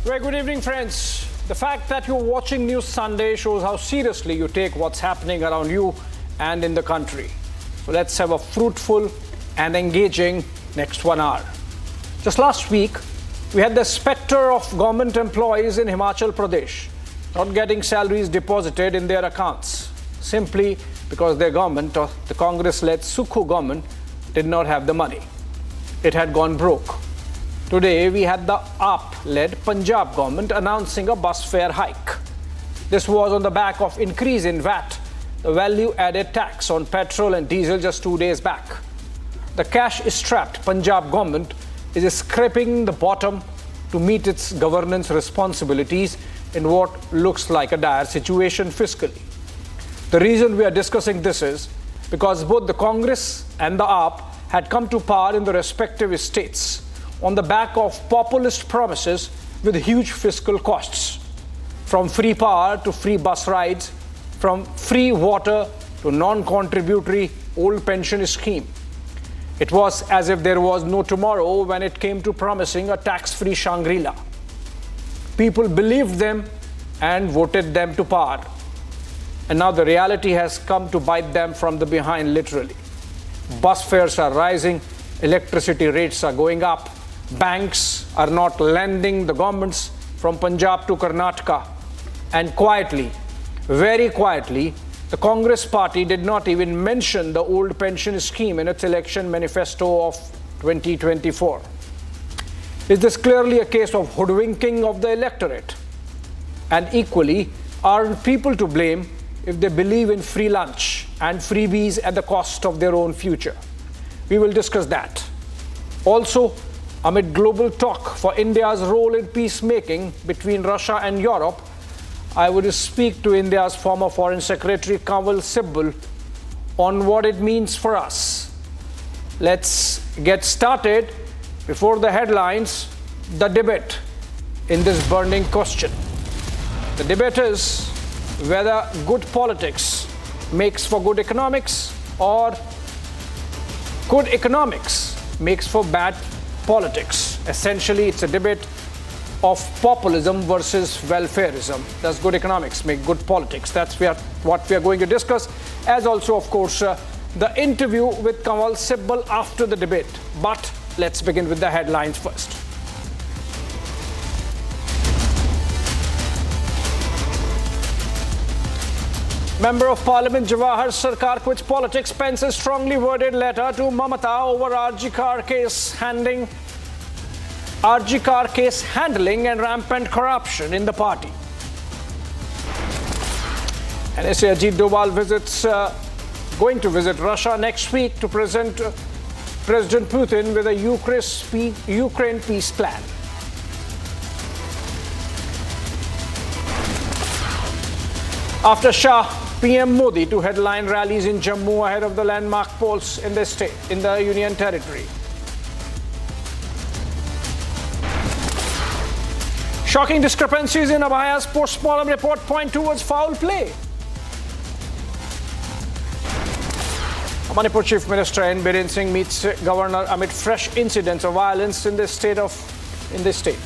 Very good evening, friends. The fact that you're watching News Sunday shows how seriously you take what's happening around you and in the country. So let's have a fruitful and engaging next 1 hour. Just last week, we had the spectre of government employees in Himachal Pradesh not getting salaries deposited in their accounts simply because their government, or the Congress-led Sukhu government, did not have the money. It had gone broke. Today, we had the AAP-led Punjab government announcing a bus fare hike. This was on the back of increase in VAT, the value-added tax on petrol and diesel just 2 days back. The cash-strapped Punjab government is scraping the bottom to meet its governance responsibilities in what looks like a dire situation fiscally. The reason we are discussing this is because both the Congress and the AAP had come to power in the respective states on the back of populist promises with huge fiscal costs, from free power to free bus rides, from free water to non-contributory old pension scheme. It was as if there was no tomorrow when it came to promising a tax-free Shangri-La. People believed them and voted them to power. And now the reality has come to bite them from the behind, literally. Bus fares are rising, electricity rates are going up, banks are not lending the governments from Punjab to Karnataka. And quietly, very quietly, the Congress party did not even mention the old pension scheme in its election manifesto of 2024. Is this clearly a case of hoodwinking of the electorate? And equally, are people to blame if they believe in free lunch and freebies at the cost of their own future? We will discuss that. Also, amid global talk for India's role in peacemaking between Russia and Europe, I would speak to India's former Foreign Secretary Kanwal Sibal on what it means for us. Let's get started. Before the headlines, the debate in this burning question. The debate is whether good politics makes for good economics or good economics makes for bad politics. Essentially, it's a debate of populism versus welfarism. Does good economics make good politics? That's what we are going to discuss, as also, of course, the interview with Kanwal Sibal after the debate. But let's begin with the headlines first. Member of Parliament Jawahar Sarkar quits politics, pens a strongly worded letter to Mamata over RG car case handling and rampant corruption in the party. And Ajit Doval going to visit Russia next week to present President Putin with a Ukraine peace plan. After Shah, PM Modi to headline rallies in Jammu ahead of the landmark polls in the state, in the Union Territory. Shocking discrepancies in Abhaya's post-mortem report point towards foul play. Manipur Chief Minister N. Biren Singh meets Governor amid fresh incidents of violence in this state.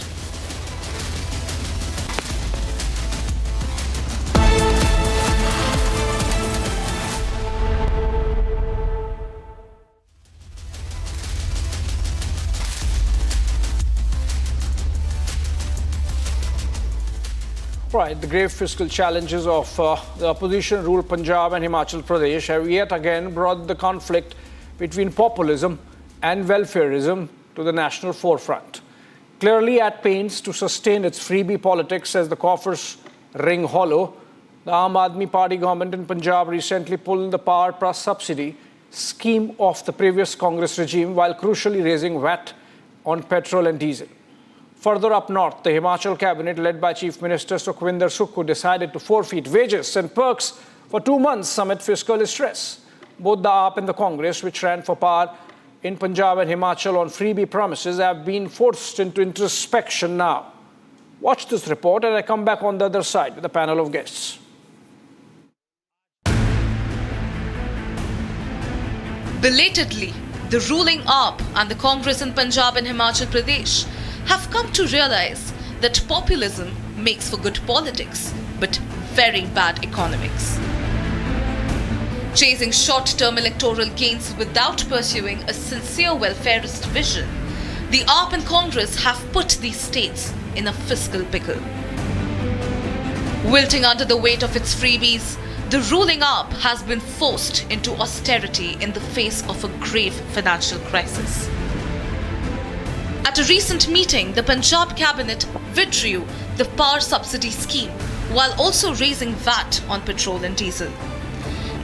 Right, the grave fiscal challenges of the opposition-ruled Punjab and Himachal Pradesh have yet again brought the conflict between populism and welfarism to the national forefront. Clearly at pains to sustain its freebie politics as the coffers ring hollow, the Aam Aadmi Party government in Punjab recently pulled the Power Plus subsidy scheme off the previous Congress regime while crucially raising VAT on petrol and diesel. Further up north, the Himachal cabinet, led by Chief Minister Sukhwinder Sukhu, decided to forfeit wages and perks for 2 months amid fiscal stress. Both the AAP and the Congress, which ran for power in Punjab and Himachal on freebie promises, have been forced into introspection now. Watch this report and I come back on the other side with a panel of guests. Belatedly, the ruling AAP and the Congress in Punjab and Himachal Pradesh have come to realize that populism makes for good politics, but very bad economics. Chasing short-term electoral gains without pursuing a sincere welfarist vision, the AAP and Congress have put these states in a fiscal pickle. Wilting under the weight of its freebies, the ruling AAP has been forced into austerity in the face of a grave financial crisis. At a recent meeting, the Punjab cabinet withdrew the power subsidy scheme while also raising VAT on petrol and diesel.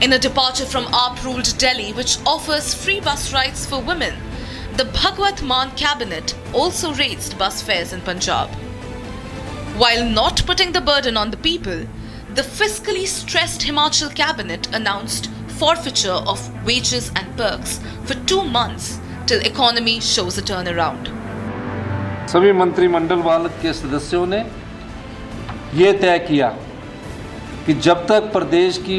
In a departure from AAP-ruled Delhi, which offers free bus rides for women, the Bhagwat Mann cabinet also raised bus fares in Punjab. While not putting the burden on the people, the fiscally stressed Himachal cabinet announced forfeiture of wages and perks for 2 months till economy shows a turnaround. सभी मंत्रिमंडल वर्ग के सदस्यों ने ये तय किया कि जब तक प्रदेश की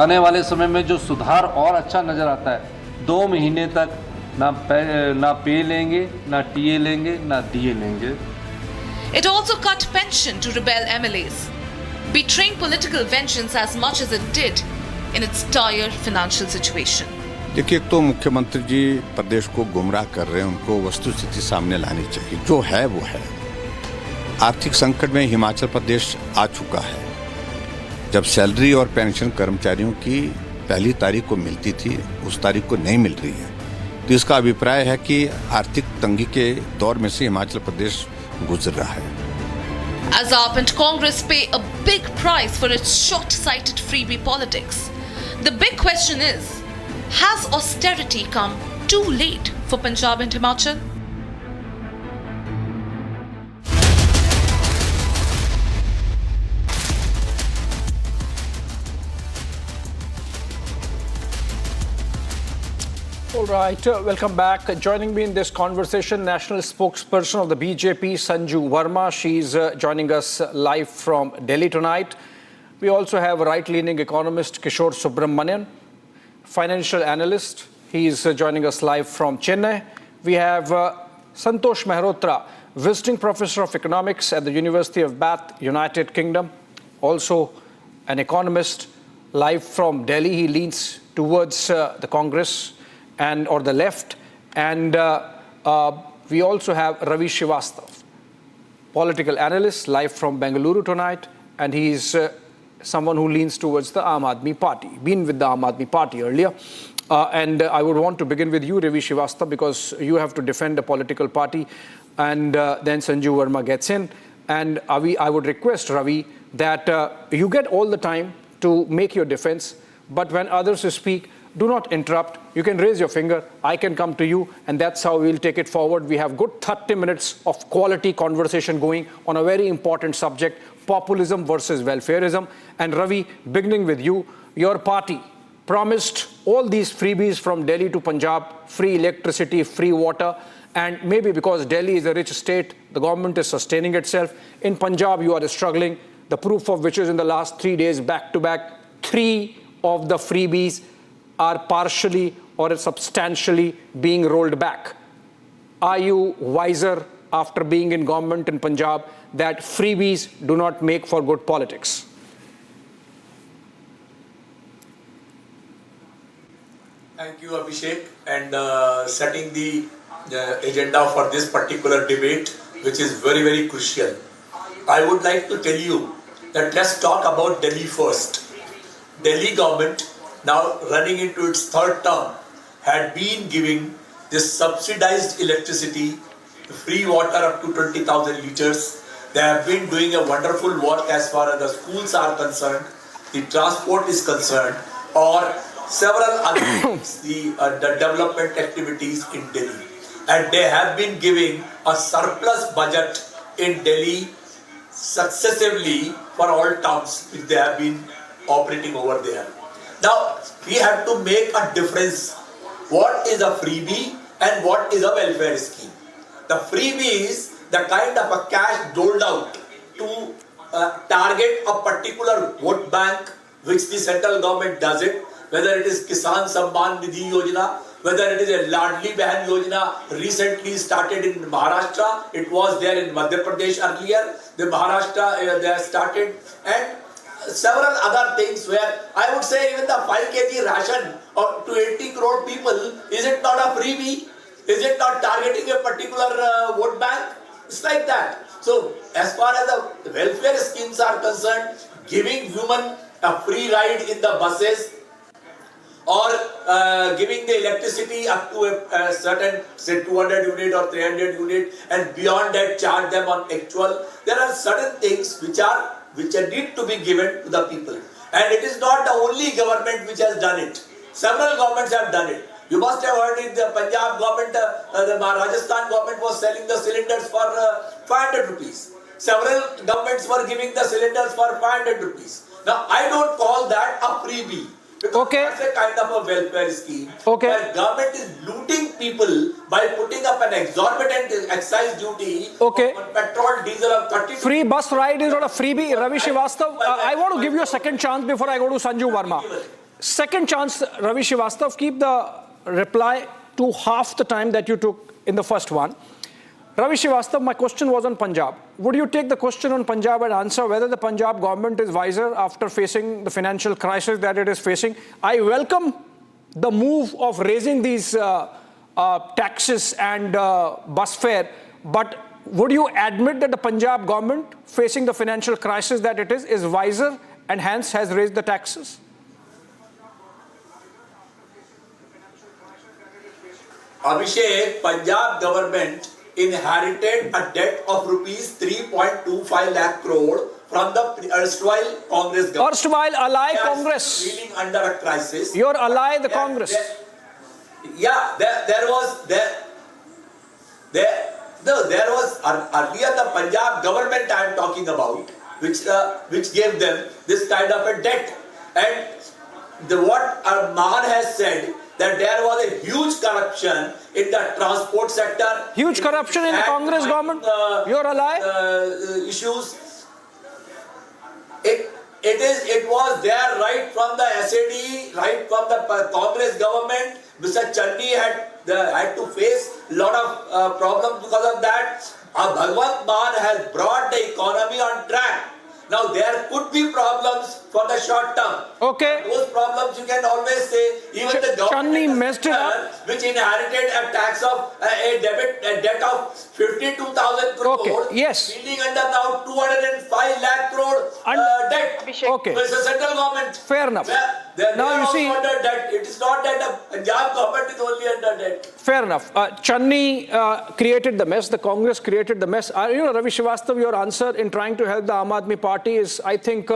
आने वाले समय में जो सुधार और अच्छा नज़र आता है 2 महीने तक ना पे लेंगे, ना टीए लेंगे, ना डीए लेंगे. It also cut pension to rebel MLAs, betraying political vengeance as much as it did in its dire financial situation. देखिए, एक तो मुख्यमंत्री जी प्रदेश को गुमराह कर रहे हैं, उनको वस्तुस्थिति सामने लानी चाहिए. जो है वो है. आर्थिक संकट में हिमाचल प्रदेश आ चुका है. जब सैलरी और पेंशन कर्मचारियों की पहली तारीख को मिलती थी, उस तारीख को नहीं मिल रही है. तो इसका अभिप्राय है कि आर्थिक तंगी के दौर में से हिमाचल प्रदेश गुजर रहा है. As AAP and Congress pay a big price for its short-sighted freebie politics, the big question is, has austerity come too late for Punjab and Himachal? All right, welcome back. Joining me in this conversation, national spokesperson of the BJP, Sanju Verma. She's joining us live from Delhi tonight. We also have right-leaning economist Kishore Subramanian, financial analyst. He's joining us live from Chennai. We have Santosh Mehrotra, visiting professor of economics at the University of Bath, United Kingdom. Also an economist, live from Delhi. He leans towards the Congress or the left. And we also have Ravi Srivastav, political analyst, live from Bengaluru tonight. And he's someone who leans towards the Aam Aadmi Party, been with the Aam Aadmi Party earlier. And I would want to begin with you, Ravi Srivastav, because you have to defend a political party. And then Sanju Verma gets in. And I would request, Ravi, that you get all the time to make your defense. But when others speak, do not interrupt. You can raise your finger. I can come to you. And that's how we'll take it forward. We have good 30 minutes of quality conversation going on a very important subject, populism versus welfarism. And Ravi, beginning with you, your party promised all these freebies from Delhi to Punjab, free electricity, free water. And maybe because Delhi is a rich state, the government is sustaining itself. In Punjab, you are struggling. The proof of which is in the last 3 days, back to back, 3 of the freebies are partially or substantially being rolled back. Are you wiser after being in government in Punjab that freebies do not make for good politics? Thank you, Abhishek, and setting the agenda for this particular debate, which is very, very crucial. I would like to tell you that let's talk about Delhi first. Delhi government, now running into its 3rd term, had been giving this subsidized electricity, free water up to 20,000 liters. They have been doing a wonderful work as far as the schools are concerned, the transport is concerned, or several other things, the development activities in Delhi. And they have been giving a surplus budget in Delhi successively for all towns which they have been operating over there. Now, we have to make a difference. What is a freebie and what is a welfare scheme? The freebie is the kind of a cash doled out to target a particular vote bank, which the central government does it, whether it is Kisan Samman Nidhi Yojana, whether it is a Ladli Bahan Yojana recently started in Maharashtra, it was there in Madhya Pradesh earlier, the Maharashtra they have started, and several other things where I would say even the 5 kg ration to 80 crore people, is it not a freebie? Is it not targeting a particular vote bank? It's like that. So as far as the welfare schemes are concerned, giving women a free ride in the buses or giving the electricity up to a certain, say 200 unit or 300 unit, and beyond that charge them on actual. There are certain things which need to be given to the people. And it is not the only government which has done it. Several governments have done it. You must have heard in the Punjab government, the Rajasthan government was selling the cylinders for 500 rupees. Several governments were giving the cylinders for 500 rupees. Now, I don't call that a freebie. Because that's a kind of a welfare scheme. Where government is looting people by putting up an exorbitant excise duty on petrol, diesel of 30. Free bus ride is not a freebie. Ravi Srivastav, I want to give you a second chance before I go to Sanju Verma. Second chance, Ravi Srivastav, keep the reply to half the time that you took in the first one. Ravi Srivastav, my question was on Punjab. Would you take the question on Punjab and answer whether the Punjab government is wiser after facing the financial crisis that it is facing? I welcome the move of raising these taxes and bus fare, but would you admit that the Punjab government, facing the financial crisis that it is wiser and hence has raised the taxes? Abhishek, Punjab government inherited a debt of rupees 3.25 lakh crore from the erstwhile Congress government. Erstwhile ally Congress. Feeling under a crisis. Your ally, the Congress. There was earlier the Punjab government I am talking about, which gave them this kind of a debt. And what Mann has said, that there was a huge corruption in the transport sector. Huge corruption in the Congress government? Your ally? Issues. It was there right from the SAD, right from the Congress government. Mr. Channi had to face a lot of problems because of that. Bhagwant Mann has brought the economy on track. Now there could be problems for the short term. Those problems you can always say. Even the government messed it up, which inherited a tax of a debt of 52,000 crore. Feeling under now 205 lakh crore debt. Okay. So it's a central government. Fair enough. Now you see, under debt. It is not that the Punjab government is only under debt. Fair enough. Channi created the mess. The Congress created the mess. Ravi Srivastav, your answer in trying to help the Aam Aadmi Party is, I think,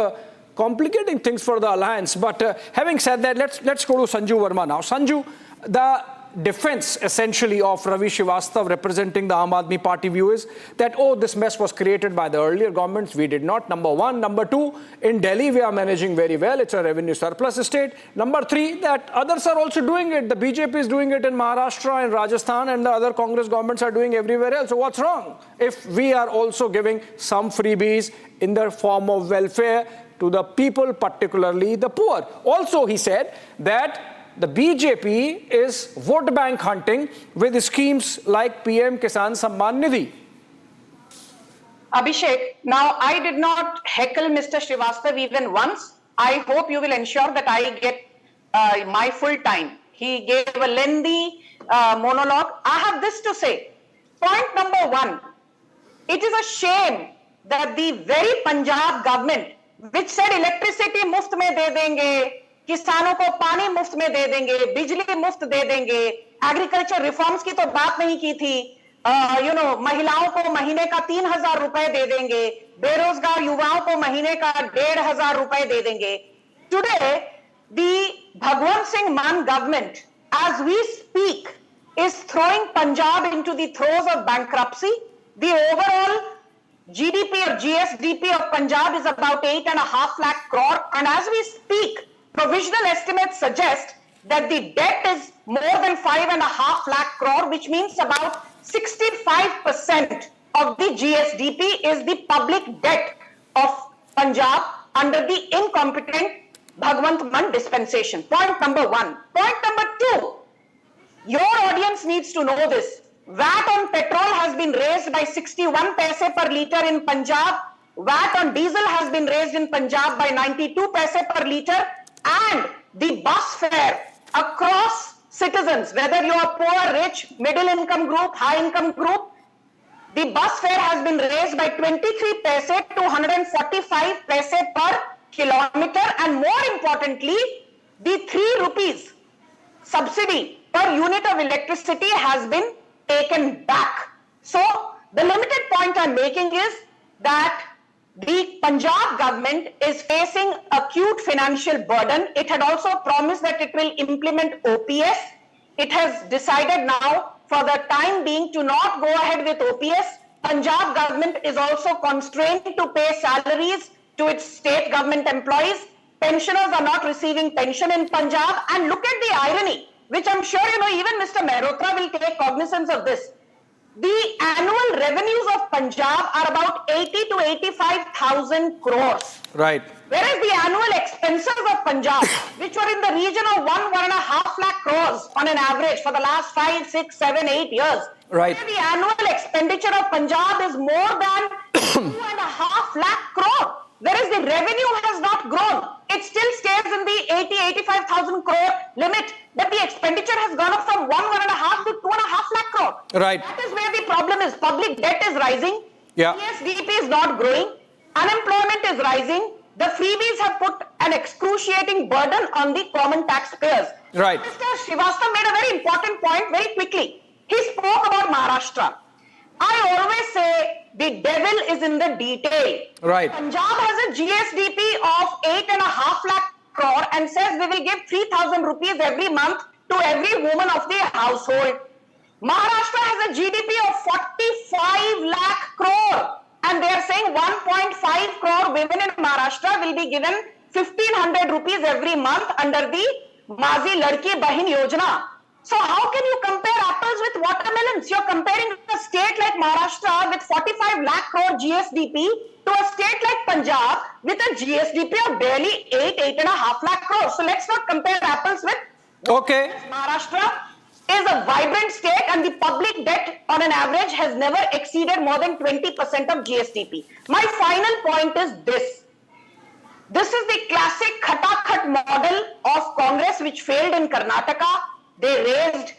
complicating things for the alliance. But having said that, let's go to Sanju Verma now. Sanju, the defense essentially of Ravi Srivastav representing the Aam Aadmi Party view is that, this mess was created by the earlier governments. We did not. Number one. Number two, in Delhi, we are managing very well. It's a revenue surplus state. Number three, that others are also doing it. The BJP is doing it in Maharashtra and Rajasthan, and the other Congress governments are doing everywhere else. So what's wrong if we are also giving some freebies in the form of welfare to the people, particularly the poor? Also, he said that the BJP is vote bank hunting with schemes like PM Kisan Samman Nidhi. Abhishek, now I did not heckle Mr. Srivastav even once. I hope you will ensure that I get my full time. He gave a lengthy monologue. I have this to say. Point number one, it is a shame that the very Punjab government, which said electricity muft mein de denge, किसानों को पानी मुफ्त में दे देंगे, बिजली मुफ्त दे देंगे, agriculture reforms की तो बात नहीं की थी, महिलाओं को महीने का 3,000 रुपए दे देंगे, बेरोजगार युवाओं को महीने का 1,500 रुपए दे देंगे. Today, the Bhagwant Singh Mann government, as we speak, is throwing Punjab into the throes of bankruptcy. The overall GDP or GSDP of Punjab is about 8.5 lakh crore, and as we speak, provisional estimates suggest that the debt is more than 5.5 lakh crore, which means about 65% of the GSDP is the public debt of Punjab under the incompetent Bhagwant Mann dispensation. Point number one. Point number two, Your audience needs to know this. VAT on petrol has been raised by 61 paise per litre in Punjab. VAT on diesel has been raised in Punjab by 92 paise per litre. And the bus fare across citizens, whether you are poor, rich, middle income group, high income group, the bus fare has been raised by 23 paise to 145 paise per kilometer, and more importantly, the 3 rupees subsidy per unit of electricity has been taken back. So the limited point I'm making is that the Punjab government is facing acute financial burden. It had also promised that it will implement OPS. It has decided now for the time being to not go ahead with OPS. Punjab government is also constrained to pay salaries to its state government employees. Pensioners are not receiving pension in Punjab. And look at the irony, which I'm sure you know, even Mr. Mehrotra will take cognizance of this. The annual revenues of Punjab are about 80 to 85,000 crores. Right. Whereas the annual expenses of Punjab, which were in the region of 1.5 lakh crores on an average for the last 5, 6, 7, 8 years. Right. The annual expenditure of Punjab is more than 2.5 lakh crore. Whereas the revenue has not grown. It still stays in the 85,000 crore limit. But the expenditure has gone up from 1.5 to 2.5 lakh crore. Right. That is where the problem is. Public debt is rising. Yeah. GSDP is not growing. Unemployment is rising. The freebies have put an excruciating burden on the common taxpayers. Right. Mr. Srivastava made a very important point very quickly. He spoke about Maharashtra. I always say the devil is in the detail. Right. Punjab has a GSDP of 8.5 lakh crore and says we will give 3,000 rupees every month to every woman of the household. Maharashtra has a GDP of 45 lakh crore and they are saying 1.5 crore women in Maharashtra will be given 1,500 rupees every month under the Mazi Ladki Bahin Yojana. So how can you compare apples with watermelons? You're comparing a state like Maharashtra with 45 lakh crore GSDP to a state like Punjab with a GSDP of barely 8.5 lakh crore. So let's not compare apples with Okay. Maharashtra is a vibrant state and the public debt on an average has never exceeded more than 20% of GSDP. My final point is this. This is the classic khatakhat model of Congress which failed in Karnataka. They raised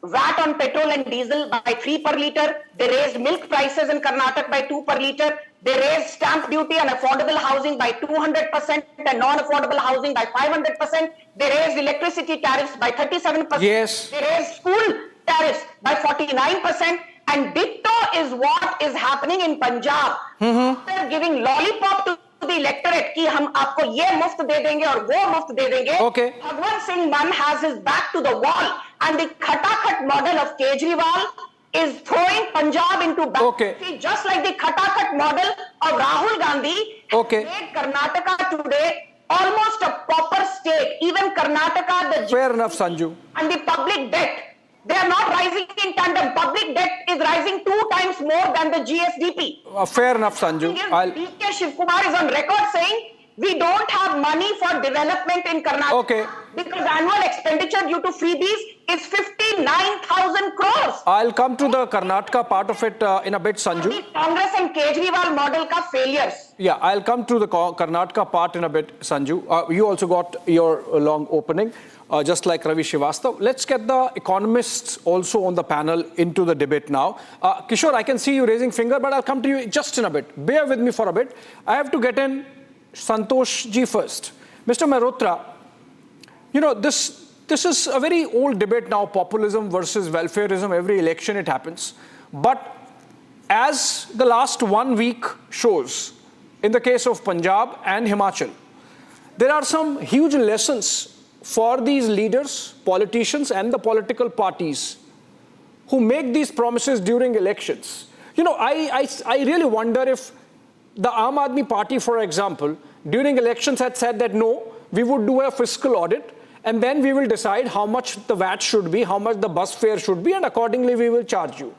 VAT on petrol and diesel by 3 per litre. They raised milk prices in Karnataka by 2 per litre. They raised stamp duty on affordable housing by 200% and non-affordable housing by 500%. They raised electricity tariffs by 37%. Yes. They raised school tariffs by 49%. And ditto is what is happening in Punjab. After giving lollipop to the electorate कि हम आपको ये मुफ्त दे देंगे और वो मुफ्त दे देंगे. Okay. Bhagwan Singh Mann has his back to the wall and the khatakhat model of Kejriwal is throwing Punjab into bankruptcy, Okay. just like the khatakhat model of Rahul Gandhi has Okay. made Karnataka today almost a pauper state. Even Karnataka, Fair enough, Sanju. and the public debt, they are not rising in tandem. Public debt is rising 2 times more than the GSDP. Fair enough, Sanju. DK Shivkumar is on record saying we don't have money for development in Karnataka. Okay. Because annual expenditure due to freebies is 59,000 crores. I'll come to the Karnataka part of it in a bit, Sanju. The Congress and Kejriwal model ka failures. Yeah, I'll come to the Karnataka part in a bit, Sanju. You also got your long opening, just like Ravi Srivastava. Let's get the economists also on the panel into the debate now. Kishore, I can see you raising finger, but I'll come to you just in a bit. Bear with me for a bit. I have to get in Santosh ji first. Mr. Mehrotra, you know, this is a very old debate now, populism versus welfarism. Every election it happens. But as the last 1 week shows, in the case of Punjab and Himachal, there are some huge lessons for these leaders, politicians, and the political parties who make these promises during elections. You know, I really wonder if the Aam Aadmi Party, for example, during elections had said that no, we would do a fiscal audit and then we will decide how much the VAT should be, how much the bus fare should be, and accordingly we will charge you.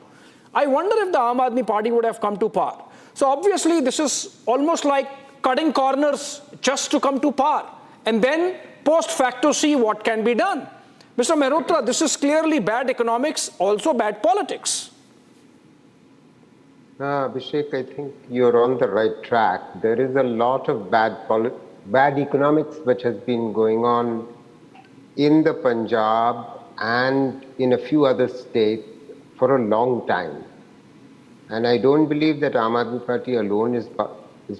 I wonder if the Aam Aadmi Party would have come to power. So obviously this is almost like cutting corners just to come to power and then post facto see what can be done. Mr. Mehrotra, this is clearly bad economics, also bad politics. Abhishek, I think you're on the right track. There is a lot of bad economics which has been going on in the Punjab and in a few other states for a long time. And I don't believe that Aam Aadmi Party alone is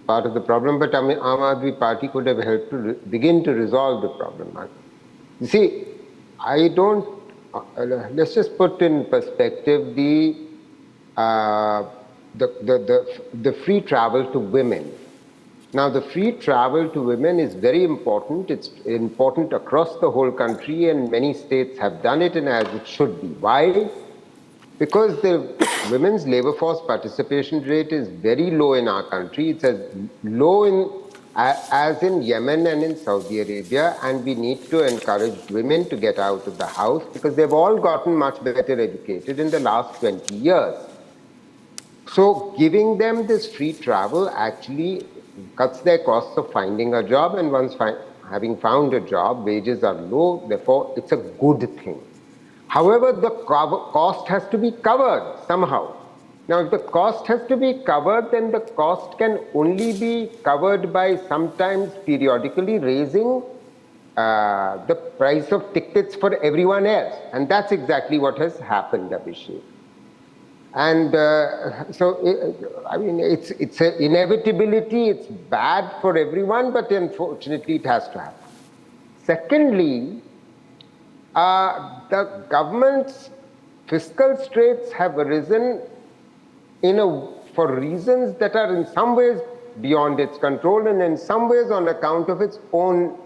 part of the problem, but Aam Aadmi Party could have helped to begin to resolve the problem. You see, I don't, let's just put in perspective the free travel to women. Now, the free travel to women is very important. It's important across the whole country, and many states have done it, and as it should be. Why? Because the women's labor force participation rate is very low in our country. It's as low as in Yemen and in Saudi Arabia, and we need to encourage women to get out of the house because they've all gotten much better educated in the last 20 years. So giving them this free travel actually cuts their costs of finding a job, and once having found a job, wages are low, therefore it's a good thing. However, the cost has to be covered somehow. Now, if the cost has to be covered, then the cost can only be covered by sometimes periodically raising the price of tickets for everyone else. And that's exactly what has happened, Abhishek. And I mean, it's an inevitability, it's bad for everyone, but unfortunately it has to happen. Secondly, the government's fiscal straits have arisen for reasons that are in some ways beyond its control and in some ways on account of its own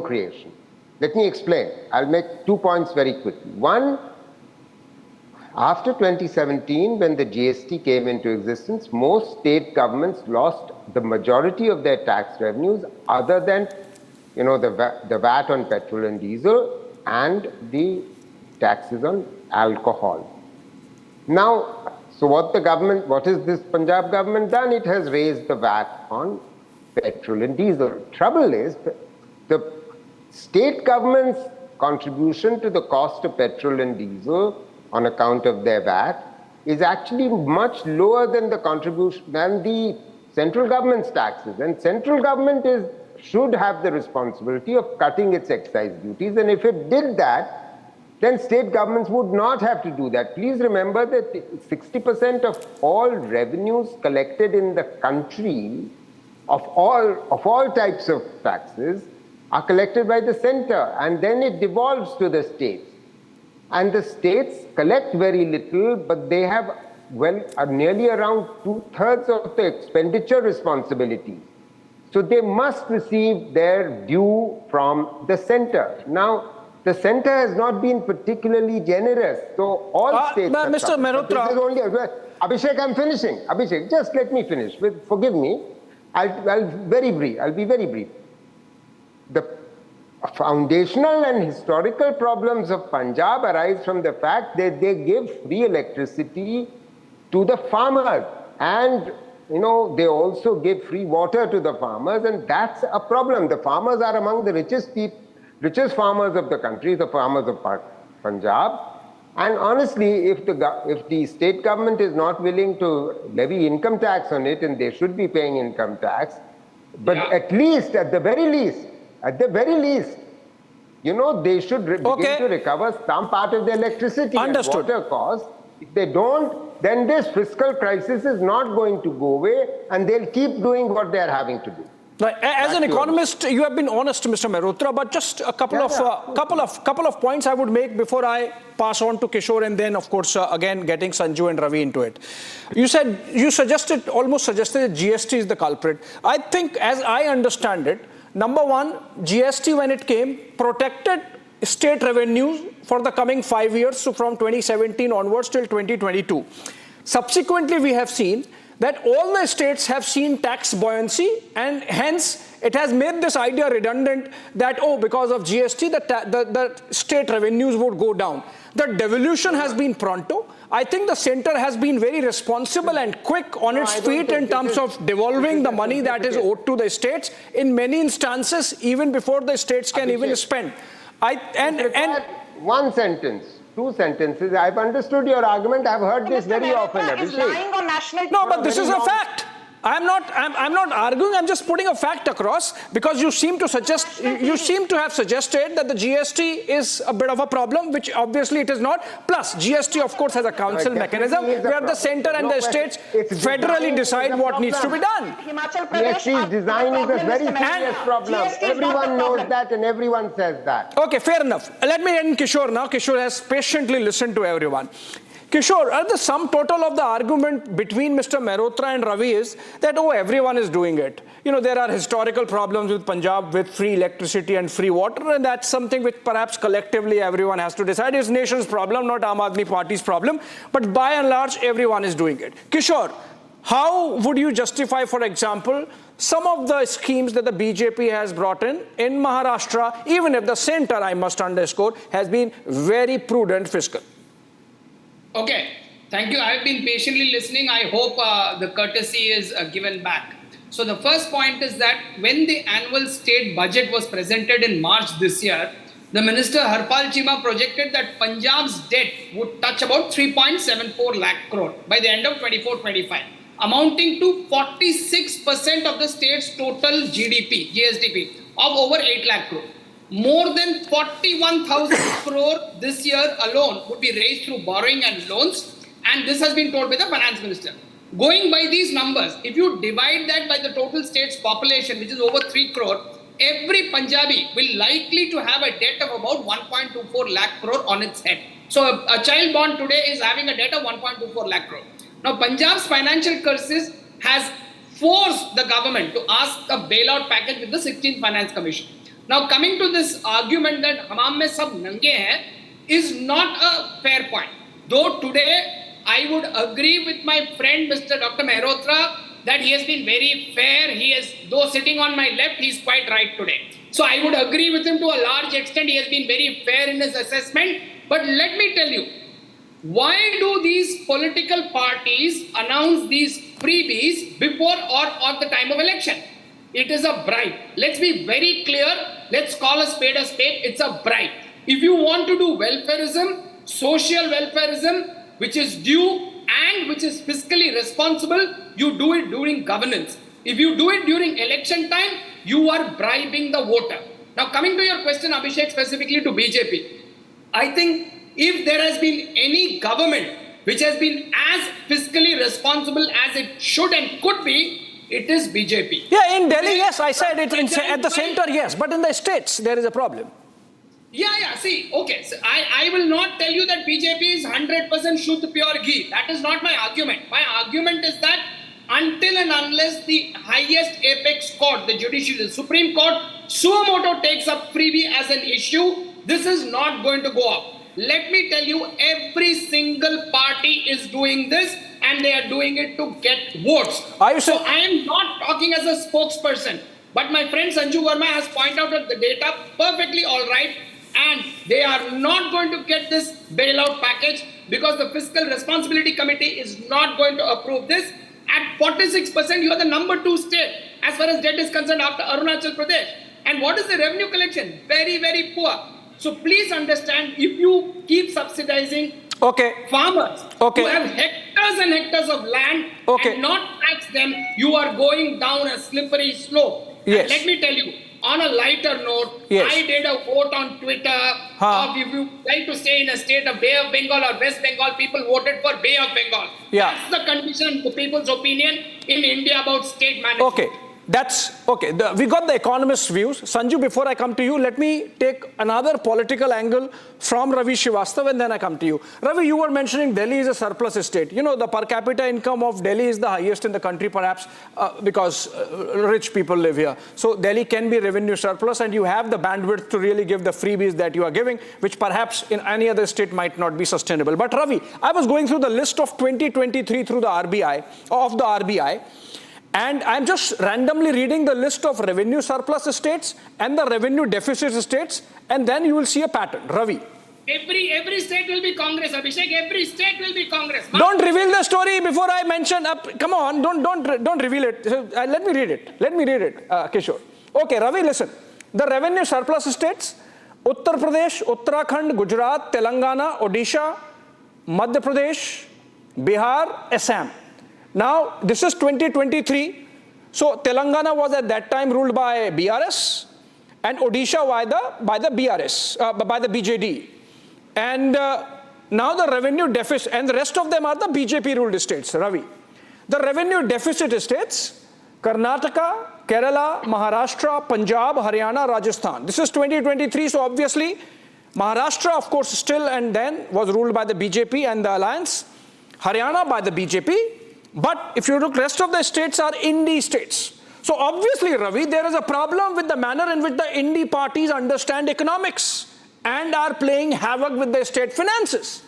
creation. Let me explain. I'll make 2 points very quickly. One, after 2017, when the GST came into existence, most state governments lost the majority of their tax revenues other than the VAT on petrol and diesel and the taxes on alcohol. Now, so what is this Punjab government done? It has raised the VAT on petrol and diesel. Trouble is, the state government's contribution to the cost of petrol and diesel on account of their VAT is actually much lower than the contribution than the central government's taxes. And central government should have the responsibility of cutting its excise duties, and if it did that, then state governments would not have to do that. Please remember that 60% of all revenues collected in the country of all types of taxes are collected by the center, and then it devolves to the states. And the states collect very little, but they have nearly around 2/3 of the expenditure responsibility. So they must receive their due from the center. Now, the center has not been particularly generous. So all states have Mr. Mehrotra. Abhishek, I'm finishing. Abhishek, just let me finish. Forgive me. I'll be very brief. The foundational and historical problems of Punjab arise from the fact that they give free electricity to the farmers, and they also give free water to the farmers, and that's a problem. The farmers are among the richest farmers of the country, the farmers of Punjab. And honestly, if the state government is not willing to levy income tax on it, and they should be paying income tax, but at the very least, they should begin to recover some part of the electricity and water costs. If they don't, then this fiscal crisis is not going to go away, and they'll keep doing what they're having to do. Right. As an economist, you have been honest, Mr. Mehrotra, but just a couple of points I would make before I pass on to Kishore, and then, of course, again getting Sanju and Ravi into it. You almost suggested that GST is the culprit. I think, as I understand it, number one, GST when it came protected state revenues for the coming 5 years, so from 2017 onwards till 2022. Subsequently, we have seen that all the states have seen tax buoyancy, and hence it has made this idea redundant that, because of GST, the state revenues would go down. The devolution has been pronto. I think the center has been very responsible and quick on its feet in terms of devolving the money that is owed to the states, in many instances, even before the states can even spend. One sentence, two sentences. I've understood your argument. I've heard this very often, Is lying on national. No, but this is a fact. I'm not arguing. I'm just putting a fact across because you seem to have suggested that the GST is a bit of a problem, which obviously it is not. Plus, GST of course has a council mechanism where the centre and the states federally decide what needs to be done. Himachal Pradesh. GST's design is a very serious problem. Everyone knows that and everyone says that. Okay, fair enough. Let me end Kishore now. Kishore has patiently listened to everyone. Kishore, the sum total of the argument between Mr. Mehrotra and Ravi is that, oh, everyone is doing it. You know, there are historical problems with Punjab with free electricity and free water, and that's something which perhaps collectively everyone has to decide. It's nation's problem, not Aam Aadmi Party's problem. But by and large, everyone is doing it. Kishore, how would you justify, for example, some of the schemes that the BJP has brought in Maharashtra, even if the centre, I must underscore, has been very prudent fiscal? Okay, thank you. I have been patiently listening. I hope the courtesy is given back. So the first point is that when the annual state budget was presented in March this year, the Minister Harpal Chima projected that Punjab's debt would touch about 3.74 lakh crore by the end of 24-25, amounting to 46% of the state's total GDP, GSDP of over 8 lakh crore. More than 41,000 crore this year alone would be raised through borrowing and loans, and this has been told by the finance minister. Going by these numbers, if you divide that by the total state's population, which is over 3 crore, every Punjabi will likely to have a debt of about 1.24 lakh crore on its head. So a child born today is having a debt of 1.24 lakh crore. Now Punjab's financial crisis has forced the government to ask a bailout package with the 16th Finance Commission. Now coming to this argument that hamam mein sab nange hain is not a fair point. Though today I would agree with my friend Mr. Dr. Mehrotra that he has been very fair. He is, though sitting on my left, he is quite right today. So I would agree with him to a large extent. He has been very fair in his assessment. But let me tell you, why do these political parties announce these freebies before or at the time of election? It is a bribe. Let's be very clear. Let's call a spade, it's a bribe. If you want to do welfarism, social welfarism, which is due and which is fiscally responsible, you do it during governance. If you do it during election time, you are bribing the voter. Now coming to your question, Abhishek, specifically to BJP, I think if there has been any government which has been as fiscally responsible as it should and could be, it is BJP. Yeah, in Delhi, yes, I said it. At the centre, yes. But in the states, there is a problem. Yeah. See, okay. So I will not tell you that BJP is 100% Shuddh pure ghee. That is not my argument. My argument is that until and unless the highest apex court, the judiciary, the Supreme Court, suo motu takes up freebie as an issue, this is not going to go up. Let me tell you, every single party is doing this, and they are doing it to get votes. So I am not talking as a spokesperson, but my friend Sanju Verma has pointed out that the data perfectly all right, and they are not going to get this bailout package because the Fiscal Responsibility Committee is not going to approve this. At 46%, you are the number 2 state as far as debt is concerned after Arunachal Pradesh. And what is the revenue collection? Very, very poor. So please understand, if you keep subsidizing farmers who have hectares and hectares of land and not tax them, you are going down a slippery slope. Yes. And let me tell you, on a lighter note, I did a vote on Twitter of if you like to stay in a state of Bay of Bengal or West Bengal, people voted for Bay of Bengal. Yeah. That's the condition, the people's opinion in India about state management. Okay. That's okay. We got the economist's views. Sanju, before I come to you, let me take another political angle from Ravi Srivastava and then I come to you. Ravi, you were mentioning Delhi is a surplus state. You know, the per capita income of Delhi is the highest in the country, perhaps because rich people live here. So Delhi can be revenue surplus and you have the bandwidth to really give the freebies that you are giving, which perhaps in any other state might not be sustainable. But Ravi, I was going through the list of 2023 through the RBI, and I'm just randomly reading the list of revenue surplus states and the revenue deficit states, and then you will see a pattern. Ravi. Every state will be Congress, Abhishek. Every state will be Congress. Don't reveal the story before I mention. Come on, don't reveal it. Let me read it. Kishore. Okay, Ravi, listen. The revenue surplus states Uttar Pradesh, Uttarakhand, Gujarat, Telangana, Odisha, Madhya Pradesh, Bihar, Assam. Now, this is 2023. So, Telangana was at that time ruled by BRS and Odisha by the BJD. And now the revenue deficit, and the rest of them are the BJP ruled states, Ravi. The revenue deficit states, Karnataka, Kerala, Maharashtra, Punjab, Haryana, Rajasthan. This is 2023, so obviously Maharashtra, of course, still and then was ruled by the BJP and the alliance. Haryana by the BJP. But if you look, rest of the states are indie states. So obviously, Ravi, there is a problem with the manner in which the indie parties understand economics and are playing havoc with their state finances.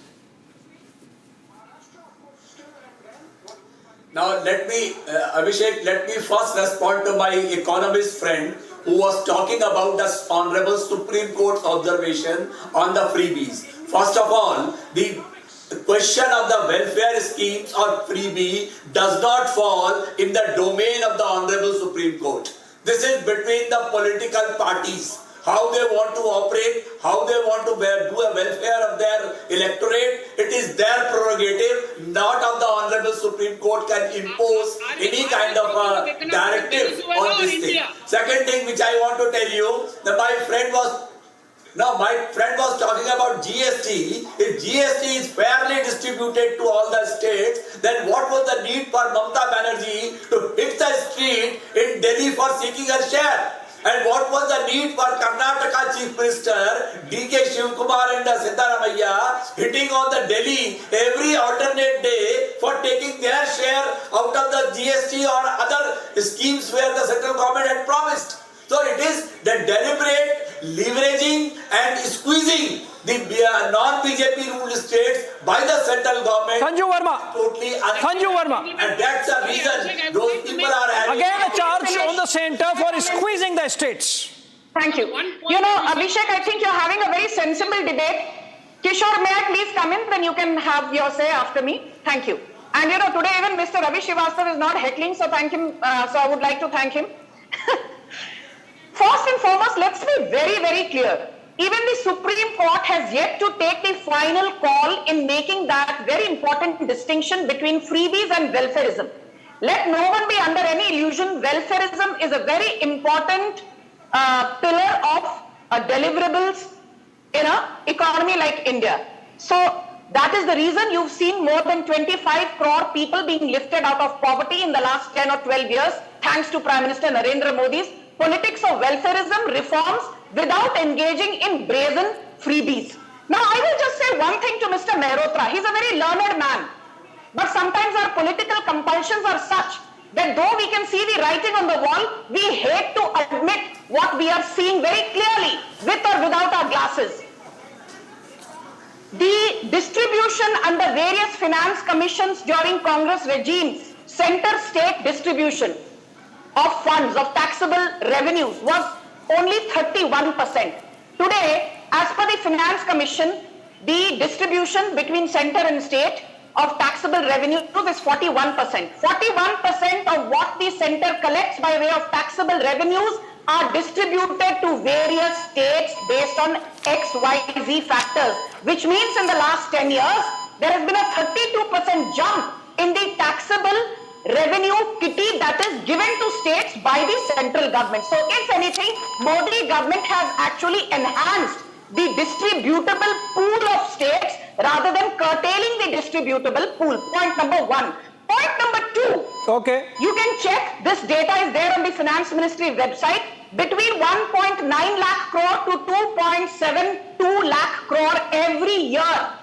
Now Abhishek, let me first respond to my economist friend who was talking about the Honorable Supreme Court's observation on the freebies. First of all, the question of the welfare schemes or freebie does not fall in the domain of the Honorable Supreme Court. This is between the political parties. How they want to operate, how they want to do a welfare of their electorate, it is their prerogative, not of the Honorable Supreme Court can impose any kind of a directive on this thing. Second thing which I want to tell you, that my friend was talking about GST. If GST is fairly distributed to all the states, then what was the need for Mamata Banerjee to hit the street in Delhi for seeking her share? And what was the need for Karnataka Chief Minister D.K. Shivkumar and Siddaramaiah hitting on the Delhi every alternate day for taking their share out of the GST or other schemes where the central government had promised? So it is the deliberate leveraging and squeezing the non-BJP ruled states by the central government. Sanju Verma. Totally Sanju Verma. And that's the reason those people are having... Again a charge on the center for squeezing the states. Thank you. You know, Abhishek, I think you're having a very sensible debate. Kishore, may I please come in? Then you can have your say after me. Thank you. And you know, today even Mr. Ravi Srivastava is not heckling, so thank him. So I would like to thank him. First and foremost, let's be very, very clear. Even the Supreme Court has yet to take the final call in making that very important distinction between freebies and welfarism. Let no one be under any illusion, welfarism is a very important pillar of deliverables in an economy like India. So that is the reason you've seen more than 25 crore people being lifted out of poverty in the last 10 or 12 years, thanks to Prime Minister Narendra Modi's politics of welfarism reforms without engaging in brazen freebies. Now, I will just say one thing to Mr. Mehrotra. He's a very learned man. But sometimes our political compulsions are such that though we can see the writing on the wall, we hate to admit what we are seeing very clearly, with or without our glasses. The distribution under various finance commissions during Congress regimes, center-state distribution of funds, of taxable revenues was only 31%. Today, as per the Finance Commission, the distribution between center and state of taxable revenue is 41%. 41% of what the center collects by way of taxable revenues are distributed to various states based on XYZ factors, which means in the last 10 years, there has been a 32% jump in the taxable revenue kitty that is given to states by the central government. So if anything, Modi government has actually enhanced the distributable pool of states rather than curtailing the distributable pool. Point number one. Point number two. Okay. You can check, this data is there on the Finance Ministry website, between 1.9 lakh crore to 2.72 lakh crore every year.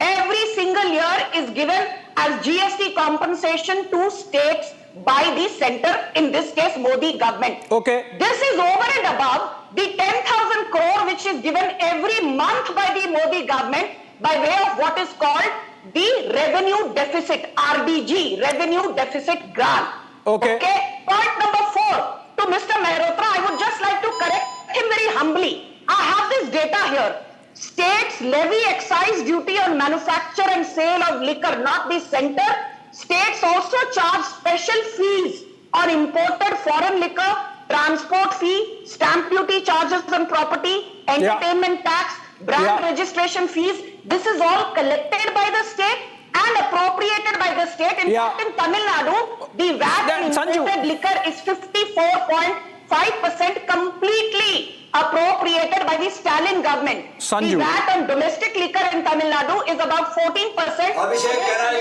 Every single year is given as GST compensation to states by the center, in this case Modi government. Okay. This is over and above the 10,000 crore which is given every month by the Modi government by way of what is called the revenue deficit, RDG, revenue deficit grant. Okay. Point number four, to Mr. Mehrotra, I would just like to correct him very humbly. I have this data here. States levy excise duty on manufacture and sale of liquor, not the center. States also charge special fees on imported foreign liquor, transport fee, stamp duty charges on property, entertainment tax, brand registration fees. This is all collected by the state and appropriated by the state. In fact, in Tamil Nadu, the VAT on imported liquor is 54.5% completely appropriated by the Stalin government. The VAT on domestic liquor in Tamil Nadu is about 14%.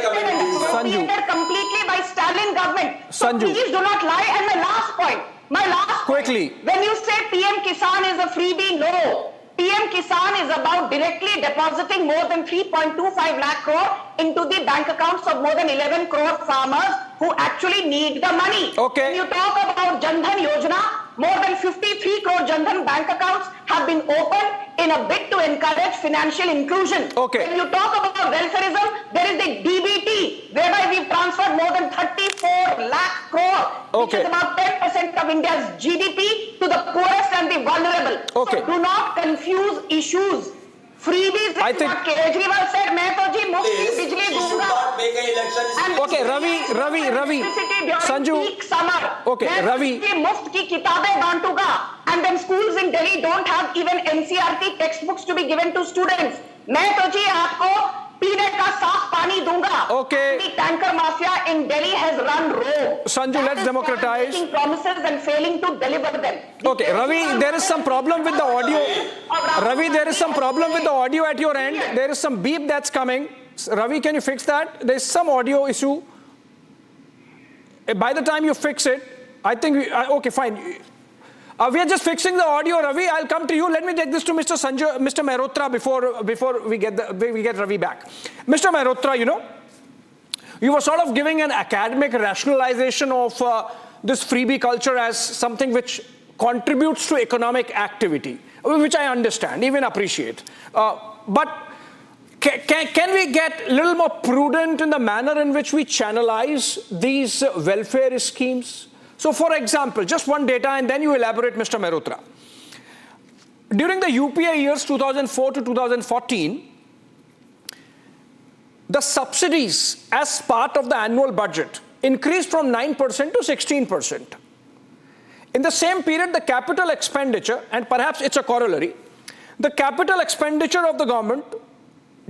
Appropriated completely by Stalin government. So please do not lie. And my last point. When you say PM Kisan is a freebie, no. PM Kisan is about directly depositing more than 3.25 lakh crore into the bank accounts of more than 11 crore farmers who actually need the money. When you talk about Jan Dhan Yojana, more than 53 crore Jan Dhan bank accounts have been opened in a bid to encourage financial inclusion. When you talk about welfarism, there is the DBT, whereby we've transferred more than 34 lakh crore, which is about 10% of India's GDP to the poorest and the vulnerable. So do not confuse issues. Freebies is what Kejriwal said, मैं तो जी मुफ्त की बिजली दूंगा. Ravi, Sanju. Ravi. मुफ्त की किताबें बांटूंगा. And then schools in Delhi don't have even NCERT textbooks to be given to students. मैं तो जी आपको पीने का साफ पानी दूंगा. The tanker mafia in Delhi has run rogue. Sanju, let's democratize. Making promises and failing to deliver them. Ravi, there is some problem with the audio. Ravi, there is some problem with the audio at your end. There is some beep that's coming. Ravi, can you fix that? There is some audio issue. By the time you fix it, I think okay, fine. We are just fixing the audio, Ravi. I'll come to you. Let me take this to Mr. Mehrotra before we get Ravi back. Mr. Mehrotra, you were sort of giving an academic rationalization of this freebie culture as something which contributes to economic activity, which I understand, even appreciate. But can we get a little more prudent in the manner in which we channelize these welfare schemes? So, for example, just one data and then you elaborate, Mr. Mehrotra. During the UPA years 2004 to 2014, the subsidies as part of the annual budget increased from 9% to 16%. In the same period, the capital expenditure, and perhaps it's a corollary, the capital expenditure of the government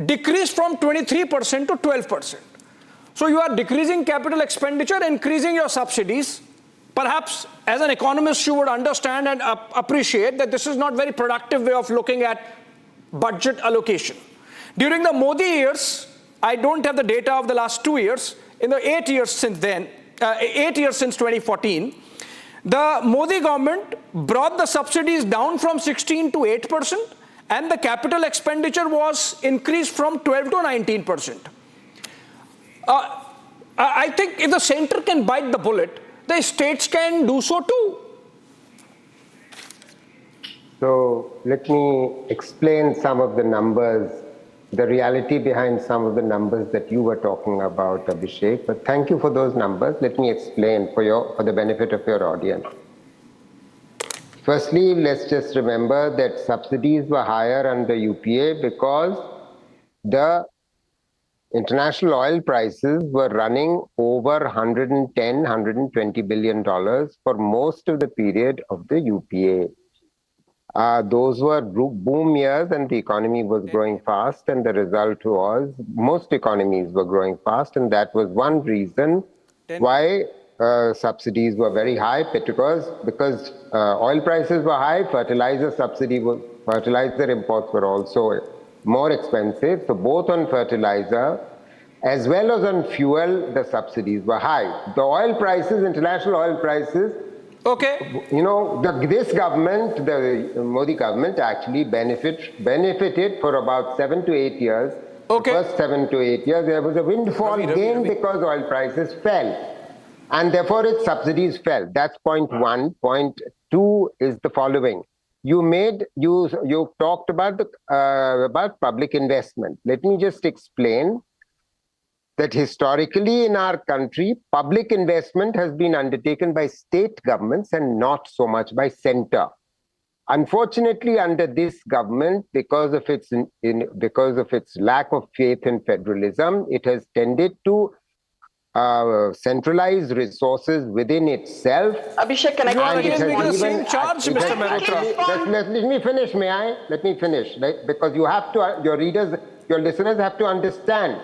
decreased from 23% to 12%. So you are decreasing capital expenditure, increasing your subsidies. Perhaps as an economist, you would understand and appreciate that this is not a very productive way of looking at budget allocation. During the Modi years, I don't have the data of the last 2 years, in the 8 years since then, 8 years since 2014, the Modi government brought the subsidies down from 16 to 8%, and the capital expenditure was increased from 12 to 19%. I think if the center can bite the bullet, the states can do so too. So let me explain some of the numbers, the reality behind some of the numbers that you were talking about, Abhishek. But thank you for those numbers. Let me explain for the benefit of your audience. Firstly, let's just remember that subsidies were higher under UPA because the international oil prices were running over $110, $120 billion for most of the period of the UPA. Those were boom years and the economy was growing fast, and the result was most economies were growing fast, and that was one reason why subsidies were very high, because oil prices were high, fertilizer imports were also more expensive. So both on fertilizer as well as on fuel, the subsidies were high. The oil prices, international oil prices, this government, the Modi government, actually benefited for about 7 to 8 years. The first 7 to 8 years, there was a windfall gain because oil prices fell. And therefore, its subsidies fell. That's point one. Point two is the following. You talked about public investment. Let me just explain that historically in our country, public investment has been undertaken by state governments and not so much by center. Unfortunately, under this government, because of its lack of faith in federalism, it has tended to centralized resources within itself. Abhishek, can I You are kindly again making the respond? same charge, Mr. Mehrotra. Let me finish, may I? Let me finish, right? Because you have to, your readers, your listeners have to understand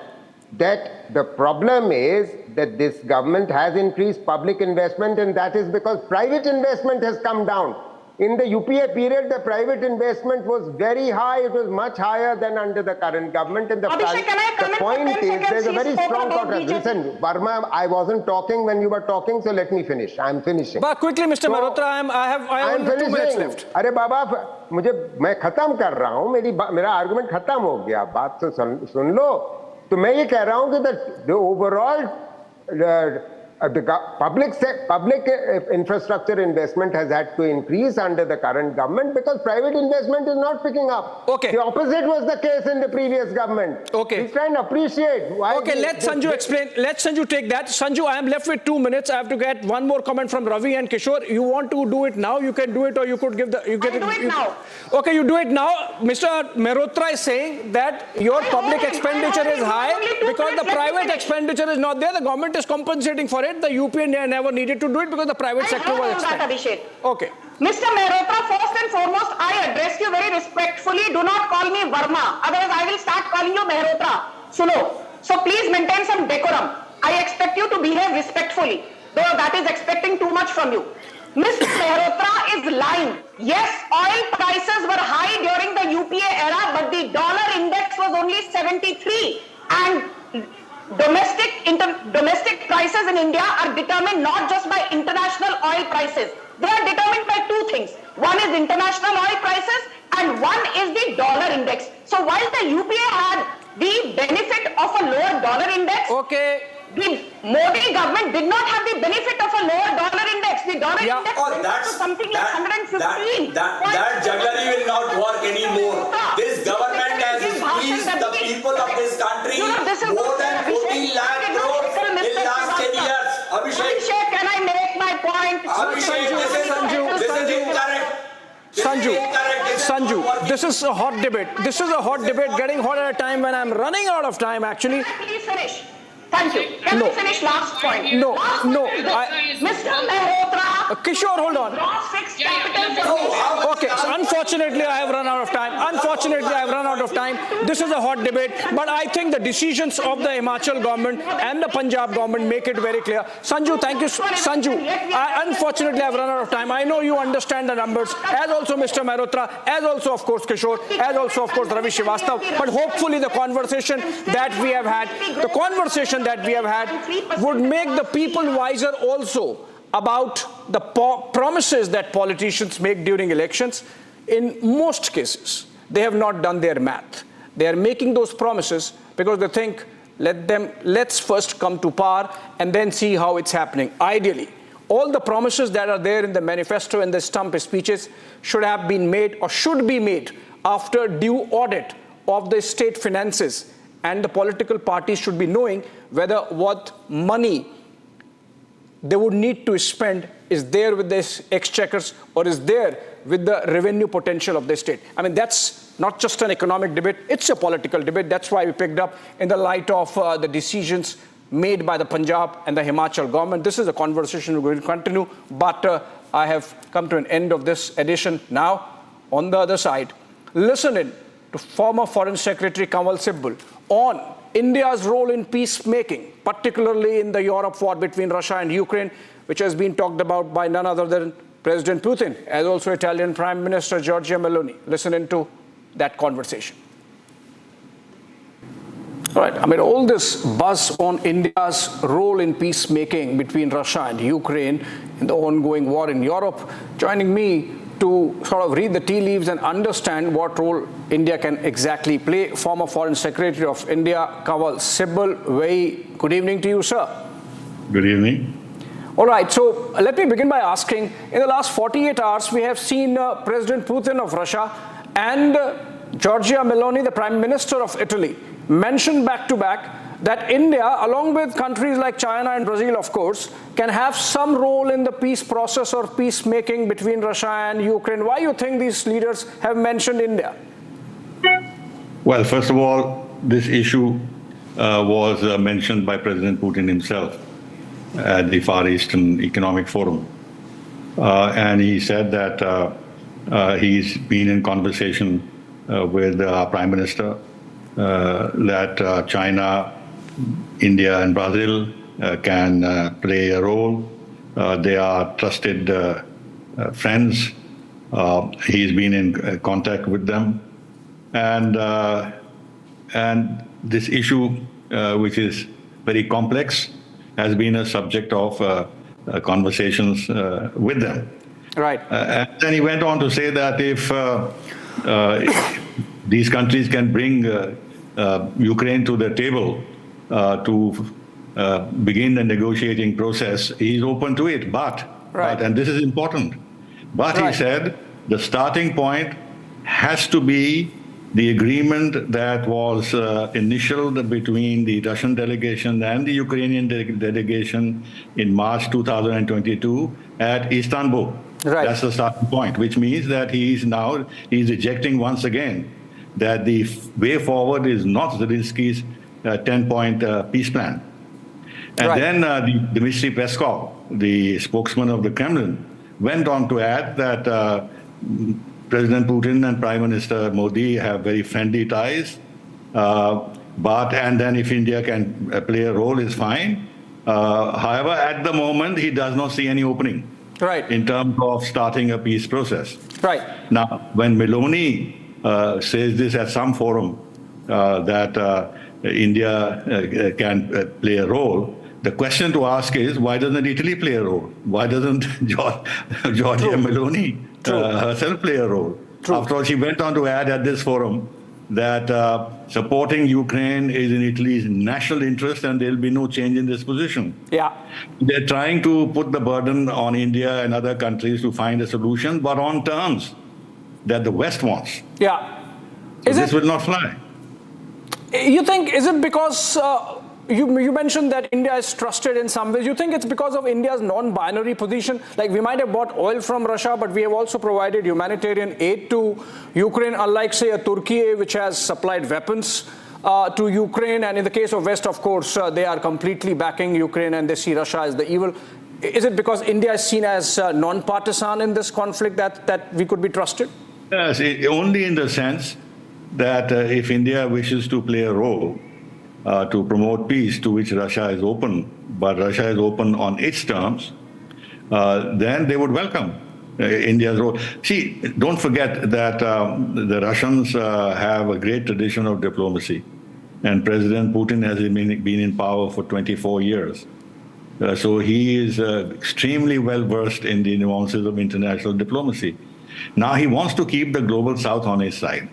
that the problem is that this government has increased public investment, and that is because private investment has come down. In the UPA period, the private investment was very high. It was much higher than under the current government. And the point is, there's a very strong contrast. Listen, Verma, I wasn't talking when you were talking, so let me finish. I'm finishing. But quickly, Mr. Mehrotra, I have only 2 minutes left. अरे बाबा, मैं खत्म कर रहा हूँ. मेरा argument खत्म हो गया. बात तो सुन लो. तो मैं ये कह रहा हूँ कि the overall the public infrastructure investment has had to increase under the current government because private investment is not picking up. Okay. The opposite was the case in the previous government. Okay. Please try and appreciate why. Okay, let Sanju explain. Let Sanju take that. Sanju, I am left with 2 minutes. I have to get one more comment from Ravi and Kishore. You want to do it now? You can do it, or you could give the. I'll do it now. Okay, you do it now. Mr. Mehrotra is saying that your public expenditure is high because the private expenditure is not there. The government is compensating for it. The UPA never needed to do it because the private sector was expanding. Okay. Mr. Mehrotra, first and foremost, I address you very respectfully. Do not call me Verma. Otherwise, I will start calling you Mehrotra. Suno. So please maintain some decorum. I expect you to behave respectfully, though that is expecting too much from you. Mr. Mehrotra is lying. Yes, oil prices were high during the UPA era, but the dollar index was only 73. And domestic prices in India are determined not just by international oil prices. They are determined by two things. One is international oil prices and one is the dollar index. So while the UPA had the benefit of a lower dollar index, the Modi government did not have the benefit of a lower dollar index. The dollar index went to something like 115. That jugglery will not work anymore. This government has squeezed the people of this country more than 14 lakh crores in the last 10 years. Abhishek, can I make my point? Abhishek, this is incorrect. Sanju, this is a hot debate. This is a hot debate getting hot at a time when I'm running out of time, actually. Please finish. Thank you. Can I finish last point? No. Mr. Mehrotra. Kishore, hold on. Okay, so unfortunately, I have run out of time. This is a hot debate, but I think the decisions of the Himachal government and the Punjab government make it very clear. Sanju, thank you. Sanju, unfortunately, I have run out of time. I know you understand the numbers, as also Mr. Mehrotra, as also, of course, Kishore, as also, of course, Ravi Srivastav. But hopefully, the conversation that we have had would make the people wiser also about the promises that politicians make during elections. In most cases, they have not done their math. They are making those promises because they think, let's first come to power and then see how it's happening. Ideally, all the promises that are there in the manifesto and the stump speeches should have been made or should be made after due audit of the state finances, and the political parties should be knowing whether what money they would need to spend is there with the exchequers or is there with the revenue potential of the state. I mean, that's not just an economic debate, it's a political debate. That's why we picked up in the light of the decisions made by the Punjab and the Himachal government. This is a conversation we're going to continue, but I have come to an end of this edition. Now, on the other side, listen in to former Foreign Secretary Kanwal Sibal on India's role in peacemaking, particularly in the Europe war between Russia and Ukraine, which has been talked about by none other than President Putin, as also Italian Prime Minister Giorgia Meloni. Listen into that conversation. All right, I mean, all this buzz on India's role in peacemaking between Russia and Ukraine in the ongoing war in Europe, joining me to sort of read the tea leaves and understand what role India can exactly play, former Foreign Secretary of India, Kanwal Sibal. Very good evening to you, sir. Good evening. All right, so let me begin by asking, in the last 48 hours, we have seen President Putin of Russia and Giorgia Meloni, the Prime Minister of Italy, mention back-to-back that India, along with countries like China and Brazil, of course, can have some role in the peace process or peacemaking between Russia and Ukraine. Why do you think these leaders have mentioned India? Well, first of all, this issue was mentioned by President Putin himself at the Far Eastern Economic Forum. And he said that he's been in conversation with our Prime Minister, that China, India, and Brazil can play a role. They are trusted friends. He's been in contact with them. And this issue, which is very complex, has been a subject of conversations with them. Right. And then he went on to say that if these countries can bring Ukraine to the table to begin the negotiating process, he's open to it. But and this is important, but he said the starting point has to be the agreement that was initialed between the Russian delegation and the Ukrainian delegation in March 2022 at Istanbul. Right. That's the starting point, which means that he's rejecting once again that the way forward is not Zelensky's 10-point peace plan. And then Dmitry Peskov, the spokesman of the Kremlin, went on to add that President Putin and Prime Minister Modi have very friendly ties, and then if India can play a role is fine. However, at the moment, he does not see any opening in terms of starting a peace process. Right. Now, when Meloni says this at some forum, that India can play a role, the question to ask is, why doesn't Italy play a role? Why doesn't Giorgia Meloni herself play a role? After all, she went on to add at this forum that supporting Ukraine is in Italy's national interest and there'll be no change in this position. Yeah. They're trying to put the burden on India and other countries to find a solution, but on terms that the West wants. Yeah. So this will not fly. You think, is it because you mentioned that India is trusted in some ways? You think it's because of India's non-binary position? Like, we might have bought oil from Russia, but we have also provided humanitarian aid to Ukraine, unlike, say, a Turkey, which has supplied weapons to Ukraine. And in the case of West, of course, they are completely backing Ukraine and they see Russia as the evil. Is it because India is seen as non-partisan in this conflict that we could be trusted? Yes, only in the sense that if India wishes to play a role to promote peace, to which Russia is open, but Russia is open on its terms, then they would welcome India's role. See, don't forget that the Russians have a great tradition of diplomacy, and President Putin has been in power for 24 years. So he is extremely well versed in the nuances of international diplomacy. Now he wants to keep the global south on his side.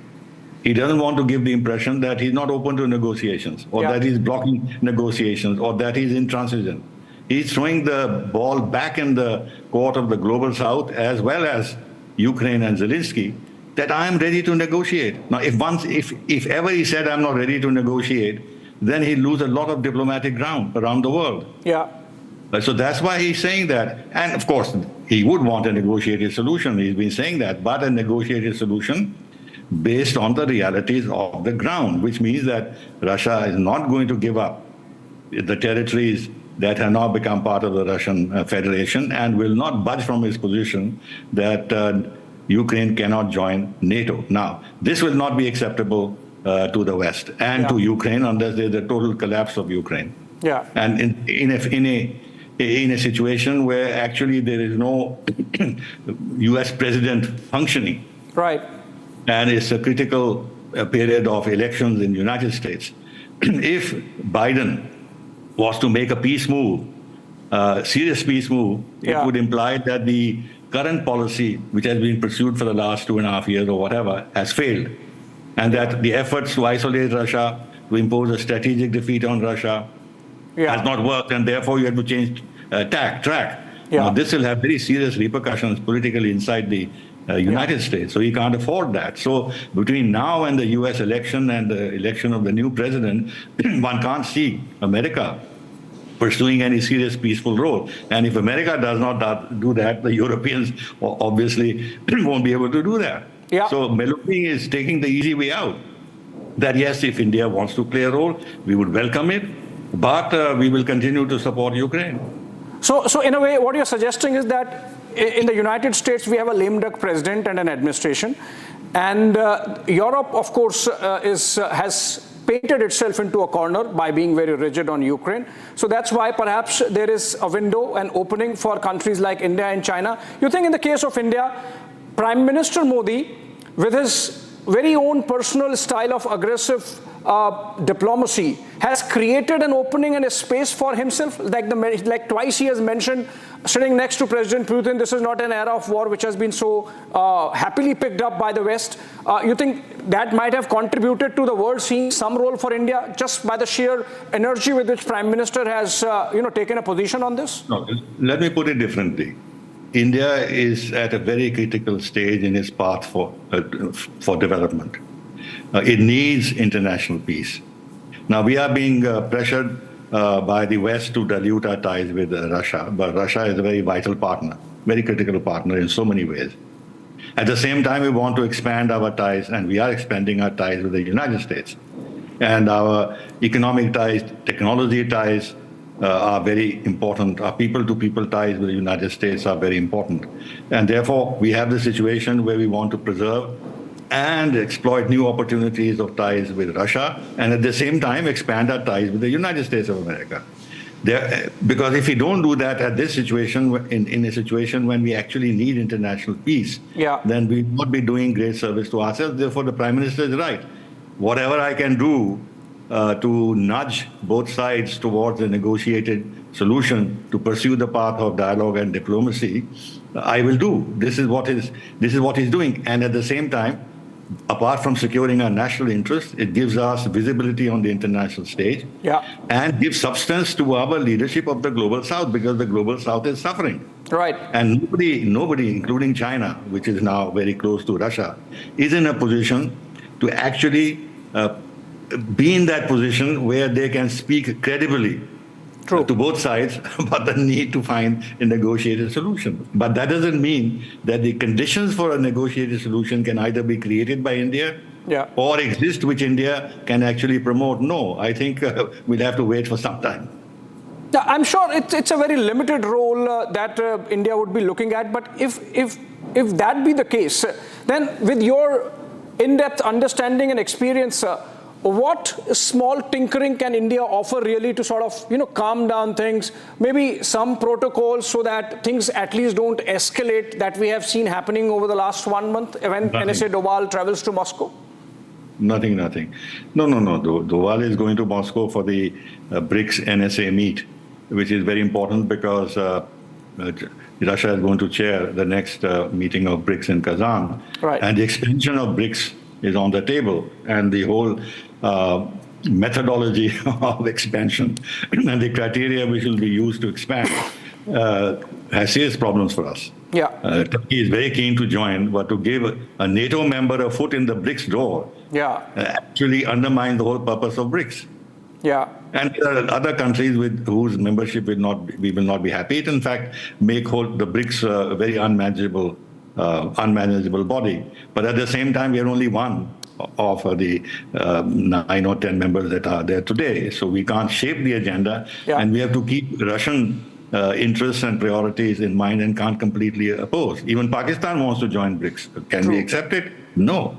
He doesn't want to give the impression that he's not open to negotiations, or that he's blocking negotiations, or that he's intransigent. He's throwing the ball back in the court of the global south, as well as Ukraine and Zelensky, that I am ready to negotiate. Now, if ever he said I'm not ready to negotiate, then he'll lose a lot of diplomatic ground around the world. Yeah. So that's why he's saying that. And of course, he would want a negotiated solution. He's been saying that, but a negotiated solution based on the realities of the ground, which means that Russia is not going to give up the territories that have now become part of the Russian Federation, and will not budge from his position that Ukraine cannot join NATO. Now, this will not be acceptable to the West and to Ukraine unless there's a total collapse of Ukraine. Yeah. And in a situation where actually there is no US president functioning. Right. And it's a critical period of elections in the United States. If Biden was to make a peace move, serious peace move, it would imply that the current policy, which has been pursued for the last 2.5 years or whatever, has failed. And that the efforts to isolate Russia, to impose a strategic defeat on Russia, has not worked, and therefore you have to change track. Now, this will have very serious repercussions politically inside the United States, so he can't afford that. So between now and the US election and the election of the new president, one can't see America pursuing any serious peaceful role. And if America does not do that, the Europeans obviously won't be able to do that. So Meloni is taking the easy way out. that yes, if India wants to play a role, we would welcome it, but we will continue to support Ukraine. So in a way, what you're suggesting is that in the United States, we have a lame duck president and an administration. And Europe, of course, has painted itself into a corner by being very rigid on Ukraine. So that's why perhaps there is a window, an opening for countries like India and China. You think in the case of India, Prime Minister Modi, with his very own personal style of aggressive diplomacy, has created an opening and a space for himself? Like twice he has mentioned, sitting next to President Putin, this is not an era of war which has been so happily picked up by the West. You think that might have contributed to the world seeing some role for India just by the sheer energy with which Prime Minister has taken a position on this? No, let me put it differently. India is at a very critical stage in its path for development. It needs international peace. Now, we are being pressured by the West to dilute our ties with Russia, but Russia is a very vital partner, very critical partner in so many ways. At the same time, we want to expand our ties, and we are expanding our ties with the United States. And our economic ties, technology ties are very important. Our people-to-people ties with the United States are very important. And therefore, we have the situation where we want to preserve and exploit new opportunities of ties with Russia, and at the same time expand our ties with the United States of America. Because if we don't do that at this situation, in a situation when we actually need international peace, then we will not be doing great service to ourselves. Therefore, the Prime Minister is right. Whatever I can do to nudge both sides towards a negotiated solution to pursue the path of dialogue and diplomacy, I will do. This is what he's doing. And at the same time, apart from securing our national interest, it gives us visibility on the international stage and gives substance to our leadership of the Global South, because the Global South is suffering. Right. And nobody, including China, which is now very close to Russia, is in a position to actually be in that position where they can speak credibly to both sides about the need to find a negotiated solution. But that doesn't mean that the conditions for a negotiated solution can either be created by India or exist which India can actually promote. No, I think we'll have to wait for some time. Yeah, I'm sure it's a very limited role that India would be looking at. But if that be the case, then with your in-depth understanding and experience, what small tinkering can India offer really to sort of, calm down things? Maybe some protocols so that things at least don't escalate that we have seen happening over the last 1 month when NSA Doval travels to Moscow? Nothing. No. Doval is going to Moscow for the BRICS NSA meet, which is very important because Russia is going to chair the next meeting of BRICS in Kazan. Right. And the expansion of BRICS is on the table, and the whole methodology of expansion and the criteria which will be used to expand has serious problems for us. Turkey is very keen to join, but to give a NATO member a foot in the BRICS door actually undermines the whole purpose of BRICS. And there are other countries with whose membership we will not be happy. It, in fact, make the BRICS a very unmanageable body. But at the same time, we are only one of the 9 or 10 members that are there today. So we can't shape the agenda, and we have to keep Russian interests and priorities in mind and can't completely oppose. Even Pakistan wants to join BRICS. Can we accept it? No.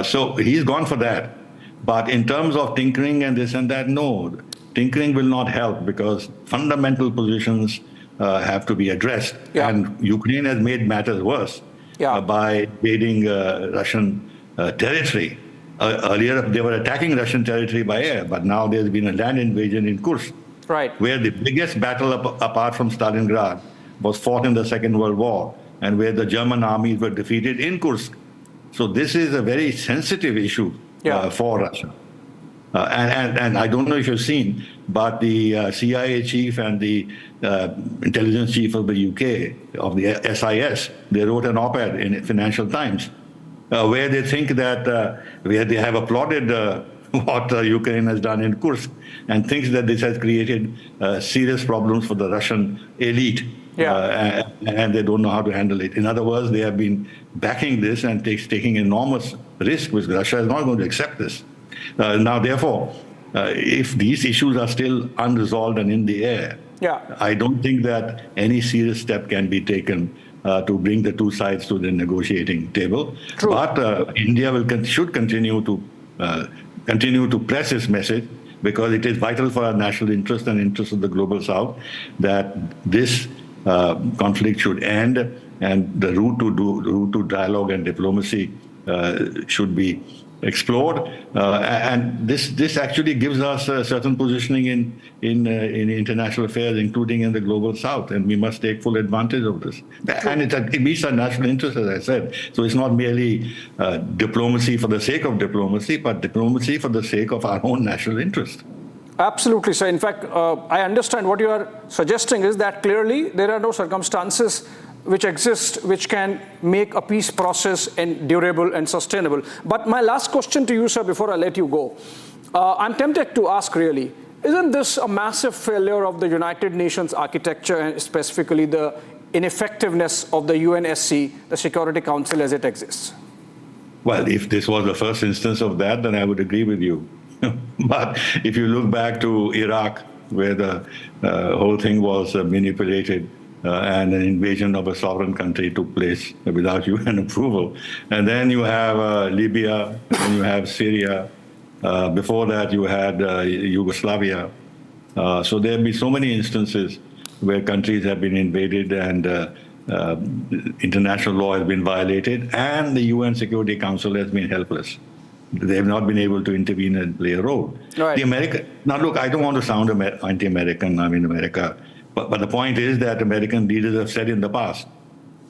So he's gone for that. But in terms of tinkering and this and that, no. Tinkering will not help because fundamental positions have to be addressed. And Ukraine has made matters worse by invading Russian territory. Earlier, they were attacking Russian territory by air, but now there's been a land invasion in Kursk, where the biggest battle apart from Stalingrad was fought in the Second World War, and where the German armies were defeated in Kursk. So this is a very sensitive issue for Russia. And I don't know if you've seen, but the CIA chief and the intelligence chief of the UK, of the SIS, they wrote an op-ed in Financial Times where they think that, where they have applauded what Ukraine has done in Kursk and thinks that this has created serious problems for the Russian elite and they don't know how to handle it. In other words, they have been backing this and taking enormous risk, which Russia is not going to accept this. Now, therefore, if these issues are still unresolved and in the air, I don't think that any serious step can be taken to bring the two sides to the negotiating table. True. But India should continue to press its message, because it is vital for our national interest and interest of the global South that this conflict should end, and the route to dialogue and diplomacy should be explored. And this actually gives us a certain positioning in international affairs, including in the global South, and we must take full advantage of this. And it meets our national interest, as I said. So it's not merely diplomacy for the sake of diplomacy, but diplomacy for the sake of our own national interest. Absolutely, sir. In fact, I understand what you are suggesting is that clearly there are no circumstances which exist which can make a peace process durable and sustainable. But my last question to you, sir, before I let you go, I'm tempted to ask really, isn't this a massive failure of the United Nations architecture, and specifically the ineffectiveness of the UNSC, the Security Council as it exists? Well, if this was the first instance of that, then I would agree with you. But if you look back to Iraq, where the whole thing was manipulated, and an invasion of a sovereign country took place without UN approval. And then you have Libya, and you have Syria. Before that, you had Yugoslavia. So there have been so many instances where countries have been invaded and international law has been violated, and the UN Security Council has been helpless. They have not been able to intervene and play a role. Right. Now, look, I don't want to sound anti-American. I mean, America. But the point is that American leaders have said in the past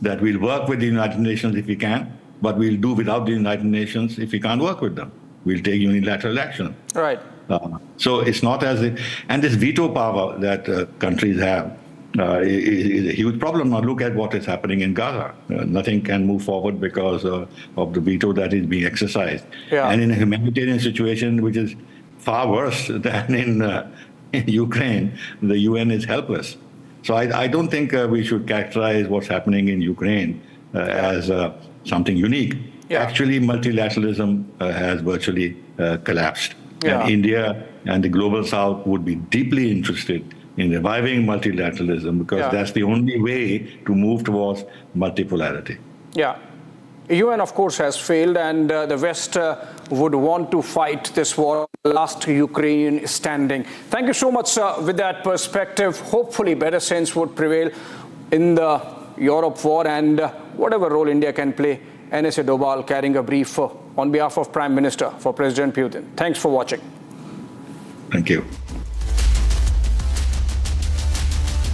that we'll work with the United Nations if we can, but we'll do without the United Nations if we can't work with them. We'll take unilateral action. Right. So it's not as if, and this veto power that countries have is a huge problem. Now look at what is happening in Gaza. Nothing can move forward because of the veto that is being exercised. And in a humanitarian situation, which is far worse than in Ukraine, the UN is helpless. So I don't think we should characterize what's happening in Ukraine as something unique. Actually, multilateralism has virtually collapsed. And India and the global South would be deeply interested in reviving multilateralism, because that's the only way to move towards multipolarity. UN, of course, has failed, and the West would want to fight this war. Last Ukrainian standing. Thank you so much, sir. With that perspective, hopefully better sense would prevail in the Europe war, and whatever role India can play. NSA Dobal carrying a brief on behalf of Prime Minister for President Putin. Thanks for watching. Thank you.